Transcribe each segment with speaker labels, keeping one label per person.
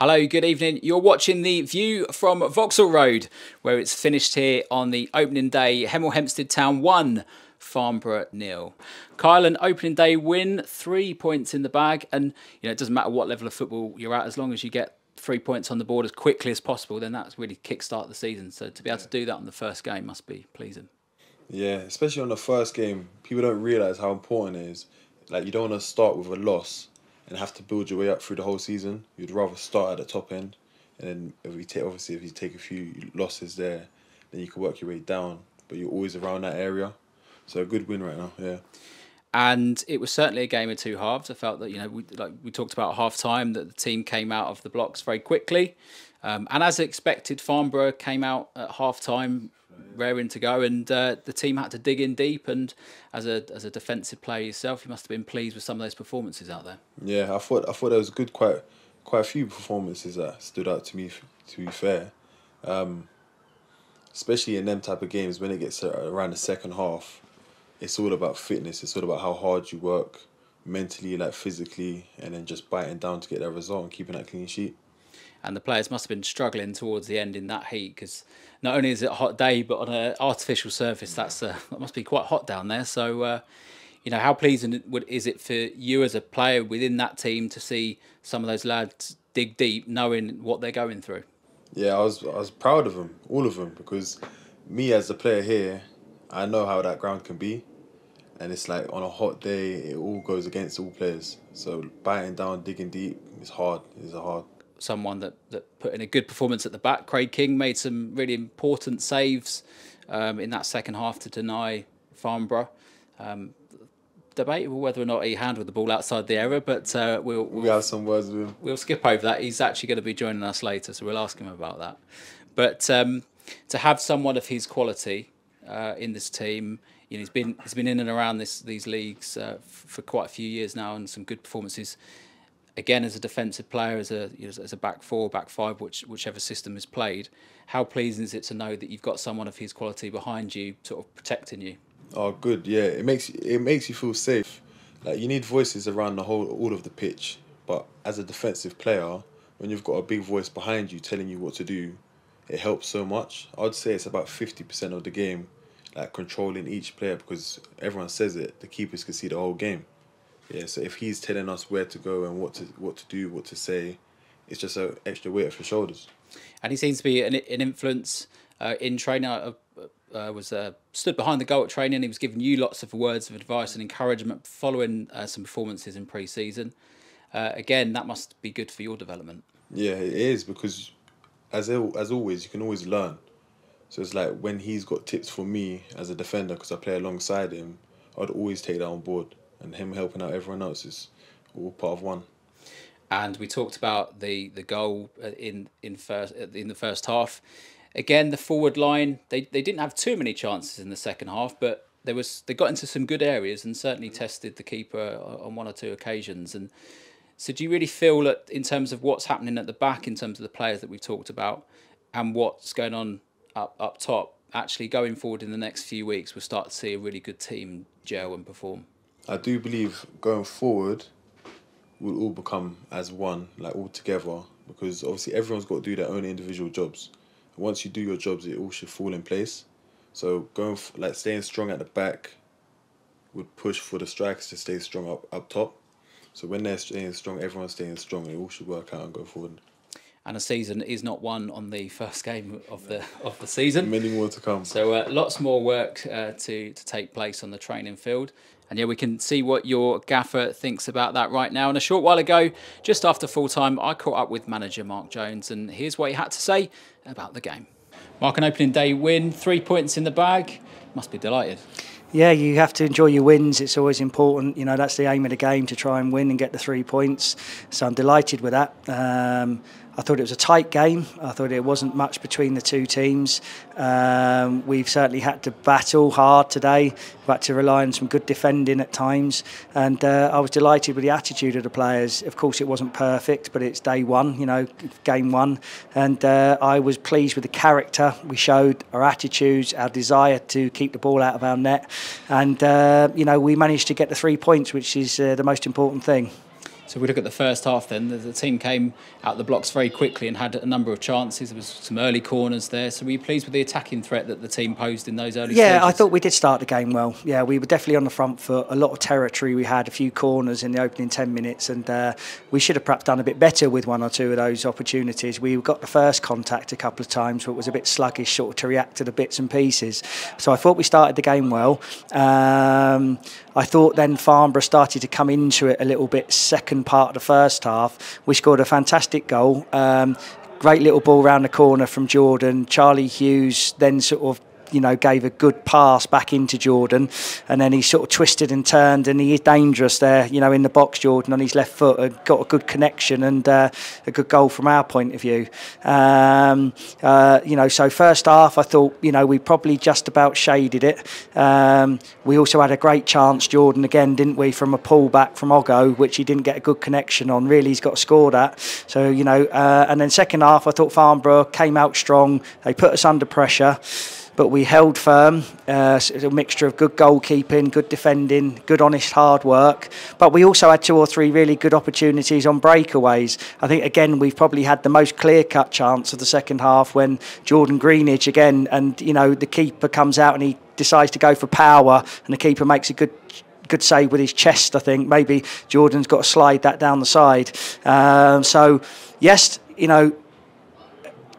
Speaker 1: Hello, good evening. You're watching the view from Vauxhall Road, where it's finished here on the opening day. 𝗻𝗿 Town 1, Farnborough 0. Kyle, an opening day win, 3 points in the bag, and it doesn't matter what level of football you're at, as long as you get 3 points on the board as quickly as possible, then that's really kickstart the season. So to be able to do that on the first game must be pleasing.
Speaker 2: Yeah, especially on the first game, people don't realise how important it is. Like, you don't want to start with a loss and have to build your way up through the whole season. You'd rather start at the top end, and then if you take a few losses there, then you can work your way down. But you're always around that area, so a good win right now. Yeah.
Speaker 1: And it was certainly a game of two halves. I felt that we talked about at half time that the team came out of the blocks very quickly, and as expected, Farnborough came out at half time raring to go, and the team had to dig in deep. And as a defensive player yourself, you must have been pleased with some of those performances out there.
Speaker 2: Yeah, I thought there was quite a few performances that stood out to me. To be fair, especially in them type of games when it gets around the second half, it's all about fitness. It's all about how hard you work mentally, like physically, and then just biting down to get that result and keeping that clean sheet.
Speaker 1: And the players must have been struggling towards the end in that heat, because not only is it a hot day, but on an artificial surface, that must be quite hot down there. So, how pleasing is it for you as a player within that team to see some of those lads dig deep, knowing what they're going through?
Speaker 2: Yeah, I was proud of them, all of them, because me as a player here, I know how that ground can be, and it's like on a hot day, it all goes against all players. So biting down, digging deep, it's hard. It's hard.
Speaker 1: Someone that put in a good performance at the back. Craig King made some really important saves in that second half to deny Farnborough. Debatable whether or not he handled the ball outside the area, but we'll
Speaker 2: have some words with him.
Speaker 1: We'll skip over that. He's actually going to be joining us later, so we'll ask him about that. But to have someone of his quality in this team, he's been in and around these leagues for quite a few years now, and some good performances. Again, as a defensive player, as a back four, back five, whichever system is played, how pleasing is it to know that you've got someone of his quality behind you, sort of protecting you?
Speaker 2: Oh, good. Yeah, it makes you feel safe. Like, you need voices around all of the pitch, but as a defensive player, when you've got a big voice behind you telling you what to do, it helps so much. I'd say it's about 50% of the game, like controlling each player, because everyone says it. The keepers can see the whole game. Yeah, so if he's telling us where to go and what to do, what to say, it's just an extra weight off your shoulders.
Speaker 1: And he seems to be an influence in training. I stood behind the goal at training. He was giving you lots of words of advice and encouragement following some performances in pre-season. Again, that must be good for your development.
Speaker 2: Yeah, it is, because as always, you can always learn. So it's like when he's got tips for me as a defender, because I play alongside him, I'd always take that on board. And him helping out everyone else is all part of one.
Speaker 1: And we talked about the goal in the first half. Again, the forward line, they didn't have too many chances in the second half, but they got into some good areas and certainly tested the keeper on one or two occasions. And so, do you really feel that in terms of what's happening at the back, in terms of the players that we've talked about, and what's going on up top, actually going forward in the next few weeks, we'll start to see a really good team gel and perform?
Speaker 2: I do believe going forward, we'll all become as one, like all together, because obviously everyone's got to do their own individual jobs. And once you do your jobs, it all should fall in place. So staying strong at the back would push for the strikers to stay strong up top. So when they're staying strong, everyone's staying strong, and it all should work out and go forward.
Speaker 1: And a season is not won on the first game of the season.
Speaker 2: Many more to come.
Speaker 1: So lots more work to take place on the training field. And yeah, we can see what your gaffer thinks about that right now. And a short while ago, just after full time, I caught up with manager Mark Jones, and here's what he had to say about the game. Mark, an opening day win, 3 points in the bag. Must be delighted.
Speaker 3: Yeah, you have to enjoy your wins. It's always important. That's the aim of the game, to try and win and get the 3 points. So I'm delighted with that. I thought it was a tight game. I thought it wasn't much between the two teams. We've certainly had to battle hard today. We've had to rely on some good defending at times. And I was delighted with the attitude of the players. Of course, it wasn't perfect, but it's day one, game one. And I was pleased with the character we showed, our attitudes, our desire to keep the ball out of our net. And, we managed to get the 3 points, which is the most important thing.
Speaker 1: So we look at the first half then, the team came out the blocks very quickly and had a number of chances. There was some early corners there. So were you pleased with the attacking threat that the team posed in those early stages?
Speaker 3: Yeah, I thought we did start the game well. Yeah, we were definitely on the front foot. A lot of territory. We had a few corners in the opening 10 minutes, and we should have perhaps done a bit better with one or two of those opportunities. We got the first contact a couple of times, but was a bit sluggish sort of to react to the bits and pieces. So I thought we started the game well. I thought then Farnborough started to come into it a little bit second part of the first half. We scored a fantastic goal. Great little ball round the corner from Jordan. Charlie Hughes then sort of gave a good pass back into Jordan, and then he sort of twisted and turned, and he is dangerous there, in the box, Jordan, on his left foot. Got a good connection and a good goal from our point of view. So first half, I thought, we probably just about shaded it. We also had a great chance, Jordan, again, didn't we, from a pull-back from Ogo, which he didn't get a good connection on. Really, he's got to score that. So, and then second half, I thought Farnborough came out strong. They put us under pressure, but we held firm. It's a mixture of good goalkeeping, good defending, good honest hard work. But we also had 2 or 3 really good opportunities on breakaways. I think, again, we've probably had the most clear-cut chance of the second half when Jordan 𝗍𝗍 again, and, the keeper comes out and he decides to go for power, and the keeper makes a good save with his chest, I think. Maybe Jordan's got to slide that down the side. So, yes,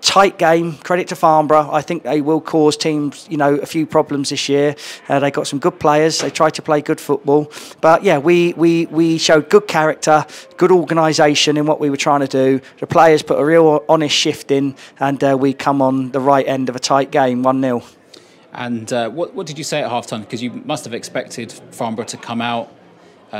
Speaker 3: tight game, credit to Farnborough. I think they will cause teams, a few problems this year. They got some good players. They tried to play good football. But yeah, we showed good character, good organisation in what we were trying to do. The players put a real honest shift in, and we come on the right end of a tight game, 1-0.
Speaker 1: And what did you say at half time? Because you must have expected Farnborough to come out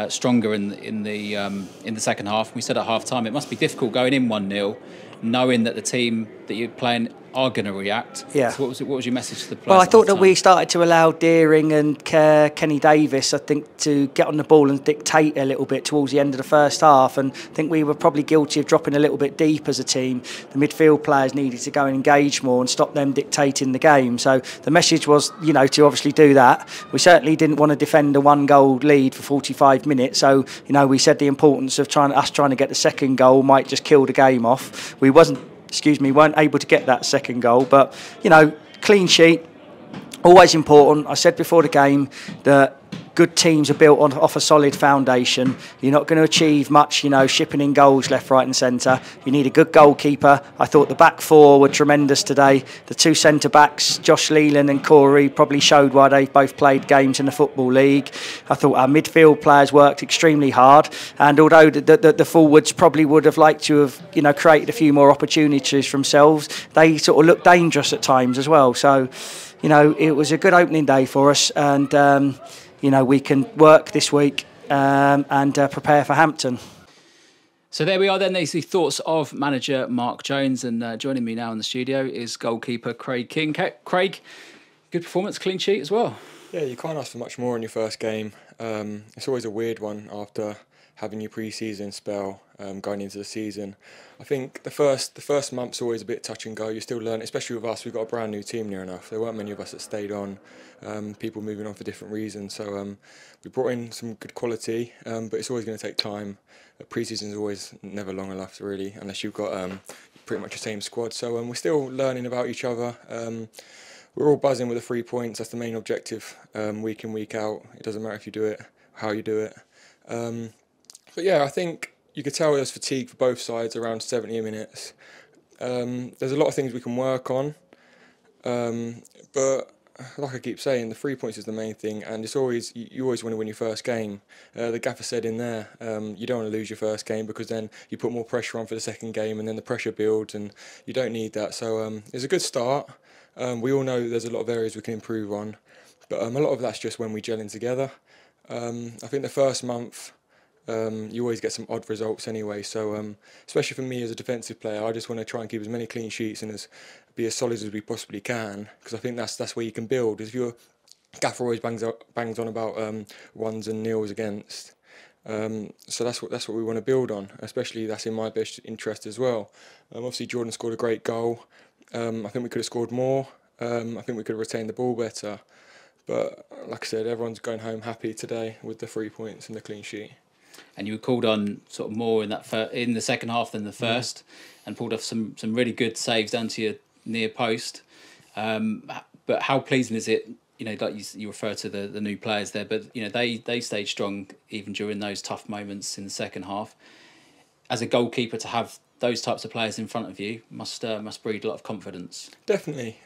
Speaker 1: stronger in the second half. We said at half time it must be difficult going in 1-0, knowing that the team that you're playing are going to react.
Speaker 3: Yeah.
Speaker 1: So what was your message to the players?
Speaker 3: Well, I thought that we started to allow 𝗍𝗍𝗀 and Kenny Davis, I think, to get on the ball and dictate a little bit towards the end of the first half. And I think we were probably guilty of dropping a little bit deep as a team. The midfield players needed to go and engage more and stop them dictating the game. So the message was, to obviously do that. We certainly didn't want to defend a 1-goal lead for 45 minutes. So, we said the importance of trying to get the second goal might just kill the game off. We weren't able to get that second goal, but clean sheet, always important. I said before the game that good teams are built off a solid foundation. You're not going to achieve much, shipping in goals left, right and centre. You need a good goalkeeper. I thought the back 4 were tremendous today. The 2 centre-backs, Josh Leland and Corey, probably showed why they've both played games in the Football League. I thought our midfield players worked extremely hard. And although the forwards probably would have liked to have, created a few more opportunities for themselves, they sort of looked dangerous at times as well. So, it was a good opening day for us. And, we can work this week and prepare for Hampton.
Speaker 1: So there we are then. These are the thoughts of manager Mark Jones. And joining me now in the studio is goalkeeper Craig King. Craig, good performance, clean sheet as well.
Speaker 4: Yeah, you can't ask for much more in your first game. It's always a weird one after having your pre-season spell going into the season. I think the first month's always a bit touch and go. You're still learning, especially with us. We've got a brand new team near enough. There weren't many of us that stayed on. People moving on for different reasons. So we brought in some good quality, but it's always going to take time. Pre-season is always never long enough, really, unless you've got pretty much the same squad. So we're still learning about each other. We're all buzzing with the 3 points. That's the main objective, week in, week out. It doesn't matter if you do it, how you do it. But yeah, I think you could tell there's fatigue for both sides around 70 minutes. There's a lot of things we can work on, but like I keep saying, the 3 points is the main thing, and it's always you always want to win your first game. The gaffer said in there, you don't want to lose your first game because then you put more pressure on for the second game, and then the pressure builds, and you don't need that. So it's a good start. We all know there's a lot of areas we can improve on, but a lot of that's just when we gel in together. I think the first month, you always get some odd results anyway, so especially for me as a defensive player, I just want to try and keep as many clean sheets and be as solid as we possibly can, because I think that's where you can build. If your gaffer always bangs on about 1s and 0s against, so that's what we want to build on, especially that's in my best interest as well. Obviously Jordan scored a great goal. I think we could have scored more. I think we could have retained the ball better, but like I said, everyone's going home happy today with the 3 points and the clean sheet.
Speaker 1: and you were called on sort of more in that in the second half than the first, and pulled off some really good saves down to your near post. But how pleasing is it? You know, like you refer to the new players there, but you know they stayed strong even during those tough moments in the second half. As a goalkeeper, to have those types of players in front of you must breed a lot of confidence.
Speaker 4: Definitely.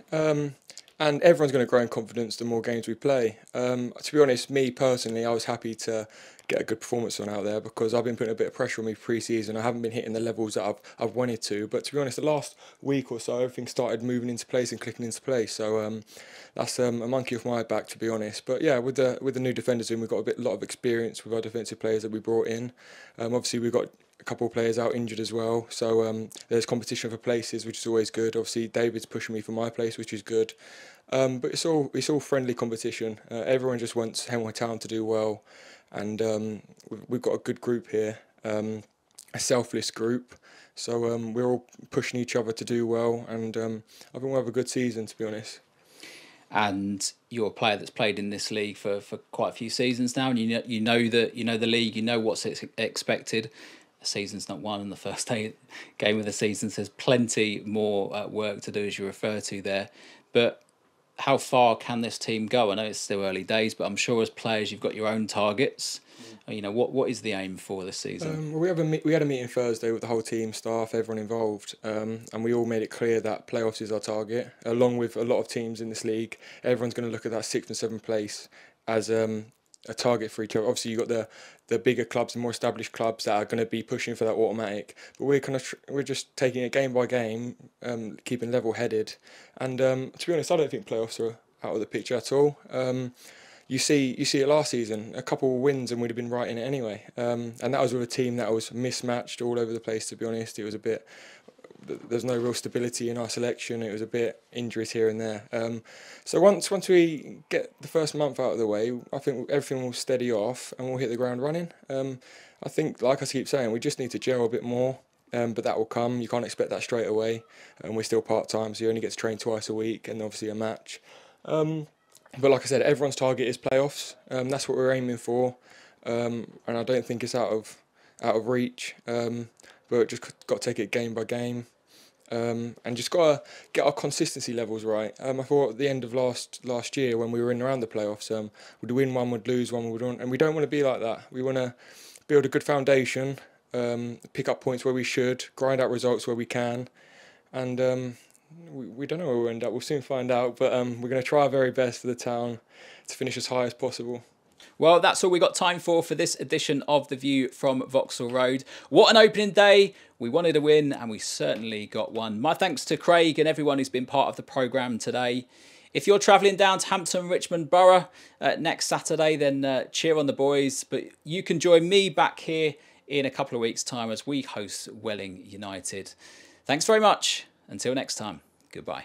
Speaker 4: And everyone's going to grow in confidence the more games we play. To be honest, me personally, I was happy to get a good performance on out there because I've been putting a bit of pressure on me pre-season. I haven't been hitting the levels that I've wanted to. But to be honest, the last week or so, everything started moving into place and clicking into place. So that's a monkey off my back, to be honest. But yeah, with the new defenders in, we've got a lot of experience with our defensive players that we brought in. Obviously, we've got a couple of players out injured as well. So there's competition for places, which is always good. Obviously, David's pushing me for my place, which is good. But it's all friendly competition. Everyone just wants Hendon Town to do well, and we've got a good group here, a selfless group. So we're all pushing each other to do well, and I think we'll have a good season, to be honest.
Speaker 1: And you're a player that's played in this league for quite a few seasons now, and you know the league, you know what's expected. The season's not won, and the first game of the season, so there's plenty more work to do, as you refer to there. But how far can this team go? I know it's still early days, but I'm sure as players you've got your own targets. You know, what is the aim for this season?
Speaker 4: Well, we had a meeting Thursday with the whole team, staff, everyone involved, and we all made it clear that playoffs is our target. Along with a lot of teams in this league, everyone's going to look at that 6th and 7th place as a target for each other. Obviously, you've got the bigger clubs, the more established clubs that are going to be pushing for that automatic. But we're just taking it game by game, keeping level-headed. And to be honest, I don't think playoffs are out of the picture at all. You see it last season, a couple of wins and we'd have been right in it anyway. And that was with a team that was mismatched all over the place, to be honest. It was a bit, there's no real stability in our selection. It was a bit injuries here and there. So once we get the first month out of the way, I think everything will steady off and we'll hit the ground running. I think, like I keep saying, we just need to gel a bit more. But that will come. You can't expect that straight away. And we're still part-time, so you only get to train twice a week and obviously a match. But like I said, everyone's target is playoffs. That's what we're aiming for, and I don't think it's out of reach. But just got to take it game by game, and just got to get our consistency levels right. I thought at the end of last year when we were in around the playoffs, we'd win one, we'd lose one, we'd win, and we don't want to be like that. We want to build a good foundation, pick up points where we should, grind out results where we can, and we don't know where we'll end up. We'll soon find out, but we're going to try our very best for the town to finish as high as possible.
Speaker 1: Well, that's all we got time for this edition of The View from Vauxhall Road. What an opening day. We wanted a win, and we certainly got one. My thanks to Craig and everyone who's been part of the programme today. If you're travelling down to Hampton, Richmond Borough next Saturday, then cheer on the boys. But you can join me back here in a couple of weeks' time as we host Welling United. Thanks very much. Until next time, goodbye.